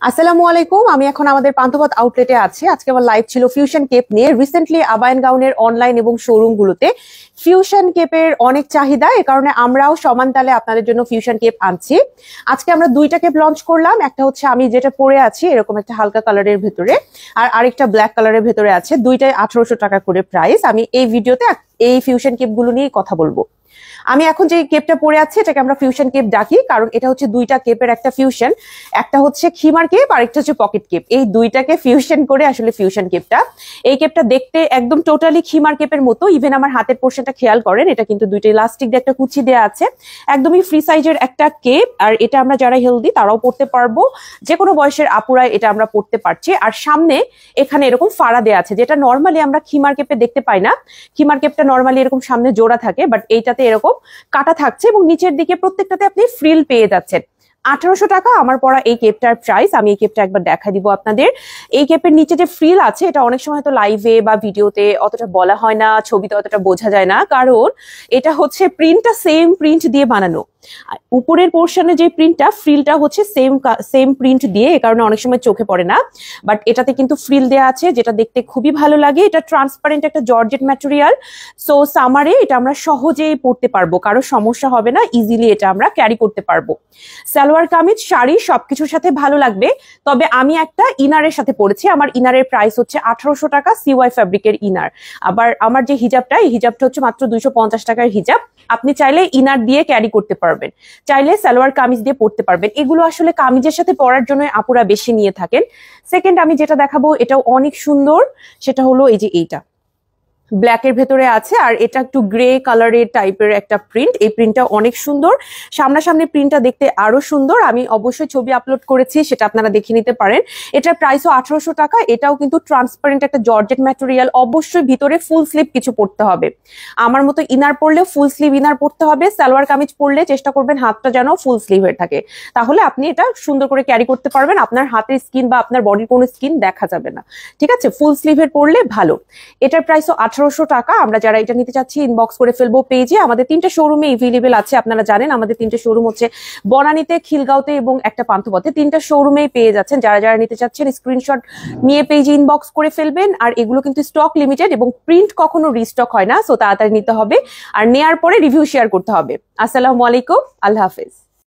আসসালামু আলাইকুম। আমি এখন আমাদের পান্থপথ আউটলেটে আছি। আজকে আমার লাইভ ছিল ফিউশন কেপ নিয়ে। রিসেন্টলি আবায়ন গাউনের অনলাইন এবং শোরুম গুলোতে ফিউশন কেপের অনেক চাহিদা, এ কারণে আমরাও সমান তালে আপনাদের জন্য ফিউশন কেপ আনছি। আজকে আমরা দুইটা কেপ লঞ্চ করলাম। একটা হচ্ছে আমি যেটা পরে আছি এরকম একটা হালকা কালারের ভেতরে, আর আরেকটা ব্ল্যাক কালারের ভেতরে আছে। দুইটাই 1800 টাকা করে প্রাইস। আমি এই ভিডিওতে এই ফিউশন কেপ গুলো নিয়ে কথা বলবো। আমি এখন যে কেপটা পরে আছি এটাকে আমরা ফিউশন কেপ ডাকি, কারণ এটা হচ্ছে দুইটা কেপের একটা ফিউশন। একটা হচ্ছে খিমার কেপ আর একটা হচ্ছে পকেট কেপ। এই দুইটাকে ফিউশন করে আসলে ফিউশন কেপটা। এই কেপটা দেখতে একদম টোটালি খিমার কেপের মতো। ইভেন আমার হাতের পোর্শনটা খেয়াল করেন, এটা কিন্তু দুইটা ইলাস্টিক দিয়ে একটা কুচি দেওয়া আছে। একদমই ফ্রি সাইজের একটা কেপ। আর এটা আমরা যারা হেলদি তারাও পড়তে পারবো, যে কোনো বয়সের আপুরাই এটা আমরা পড়তে পারছি। আর সামনে এখানে এরকম ফাড়া দেওয়া আছে, যেটা নর্মালি আমরা খিমার কেপে দেখতে পাই না। খিমার কেপটা নর্মালি এরকম সামনে জোড়া থাকে, বাট এইটাতে এরকম কাটা থাকছে এবং নিচের দিকে প্রত্যেকটাতে আপনি ফ্রিল পেয়ে যাচ্ছেন। 1800 টাকা আমার পরা এই কেপটার প্রাইস। আমি এই কেপটা একবার দেখা দিব আপনাদের। এই কেপের নিচে যে ফ্রিল আছে এটা অনেক সময় তো লাইভে বা ভিডিওতে অতটা বলা হয় না, ছবিতে অতটা বোঝা যায় না, কারণ এটা হচ্ছে প্রিন্টটা সেম প্রিন্ট দিয়ে বানানো। উপরের পোর্শনে যে প্রিন্টটা, ফ্রিলটা হচ্ছে সেম প্রিন্ট দিয়ে, এই কারণে অনেক সময় চোখে পড়ে না। বাট এটাতে কিন্তু ফ্রিল দেওয়া আছে, যেটা দেখতে খুবই ভালো লাগে। এটা ট্রান্সপারেন্ট একটা জর্জেট ম্যাটেরিয়াল। সো সামারে এটা আমরা সহজেই পরতে পারবো, কারো সমস্যা হবে না, ইজিলি এটা আমরা ক্যারি করতে পারবো। সালোয়ার কামিজ শাড়ি সবকিছুর সাথে ভালো লাগবে। তবে আমি একটা ইনারের সাথে পরেছি। আমার ইনারের প্রাইস হচ্ছে 1800 টাকা, সিওয়াই ফ্যাব্রিকের ইনার। আবার আমার যে হিজাবটা, এই হিজাবটা হচ্ছে মাত্র 250 টাকার হিজাব। আপনি চাইলে ইনার দিয়ে ক্যারি করতে পারবেন, চাইলে সালোয়ার কামিজ দিয়ে পরতে পারবেন। এগুলো আসলে কামিজের সাথে পরার জন্য আপুরা বেশি নিয়ে থাকেন। সেকেন্ড আমি যেটা দেখাবো এটাও অনেক সুন্দর, সেটা হলো এই যে এইটা ব্ল্যাকের ভেতরে আছে, আর এটা একটু গ্রে কালারের টাইপের একটা প্রিন্ট। এই প্রিন্টটা অনেক সুন্দর, সামনাসামনি প্রিন্টটা দেখতে আরো সুন্দর। আমি অবশ্যই ছবি আপলোড করেছি, সেটা আপনারা দেখে নিতে পারেন। এটার প্রাইসও 1800 টাকা। এটাও কিন্তু ট্রান্সপারেন্ট একটা জর্জেট ম্যাটেরিয়াল। অবশ্যই ভিতরে ফুল স্লিভ কিছু পরতে হবে। আমার মতো ইনার পরলে ফুল স্লিভ ইনার পরতে হবে। সালোয়ার কামিজ পরলে চেষ্টা করবেন হাতটা যেন ফুল স্লিভ হয়ে থাকে, তাহলে আপনি এটা সুন্দর করে ক্যারি করতে পারবেন। আপনার হাতের স্কিন বা আপনার বডির কোনো স্কিন দেখা যাবে না, ঠিক আছে? ফুল স্লিভের পরলে ভালো। এটার প্রাইসও 1800 টাকা। আমরা যারা এটা নিতে চাচ্ছি ইনবক্স করে ফেলবো পেজে। আমাদের 3টে শোরুমে এভেলেবেল আছে। আপনারা জানেন আমাদের 3টে শোরুম হচ্ছে বনানীতে, খিলগাঁওতে এবং একটা পান্থপথে। 3টা শোরুমেই পেয়ে যাচ্ছেন। যারা যারা নিতে চাচ্ছেন স্ক্রিনশট নিয়ে পেজে ইনবক্স করে ফেলবেন। আর এগুলো কিন্তু স্টক লিমিটেড এবং প্রিন্ট কখনো রিস্টক হয় না, সো তাড়াতাড়ি নিতে হবে। আর নেয়ার পরে রিভিউ শেয়ার করতে হবে। আসসালামু আলাইকুম, আল্লাহ হাফেজ।